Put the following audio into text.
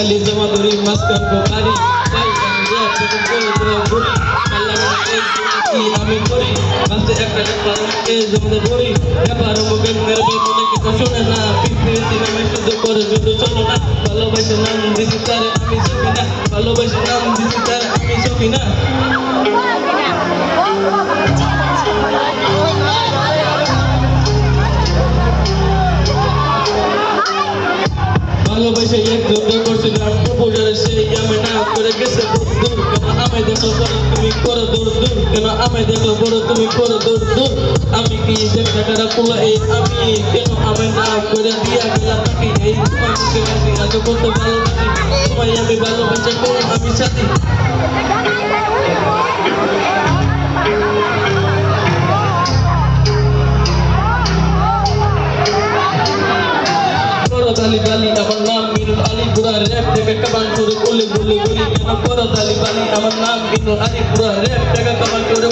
গালি জমা ধরি মাস্কান কো পারি তাই আমি র‍্যাপ যখন করে দেওয়া ঘুরি আল্লাহ এই কি আমি করি মাঝে একটা পারমকে জমতে পড়ি ব্যাপার মুখের মেরবে মনে কিছু শোনে না পিপে দিনে আমি শুধু করে শুধু চলো না ভালোবাসে নাম দিছি তারে আমি সুখী না ভালোবাসে নাম দিছি তারে আমি সুখী না ভালোবাসে এক যুদ্ধ করছিলাম প্রপোজারে সেই আমি না করে গেছে দূর কেন আমায় দেখলো বড় তুমি করো দূর দূর কেন আমায় দেখলো বড় তুমি করো দূর দূর আমি কি টাকাটা পোলা এই আমি কেন আমায় না করে দিয়া গেলাম নাকি এই তোমার মুখে হাসি আজ কত ভালোবাসি তোমায় আমি ভালোবাসি কোন আমি সাথী Porotali Bali, আমার নাম মিনুল আলী পুরা র‍্যাপ থেকে কামান করে বলে বলে বলি কেন Porotali Bali, আমার নাম মিনুল আলী পুরা র‍্যাপ থেকে কামান করে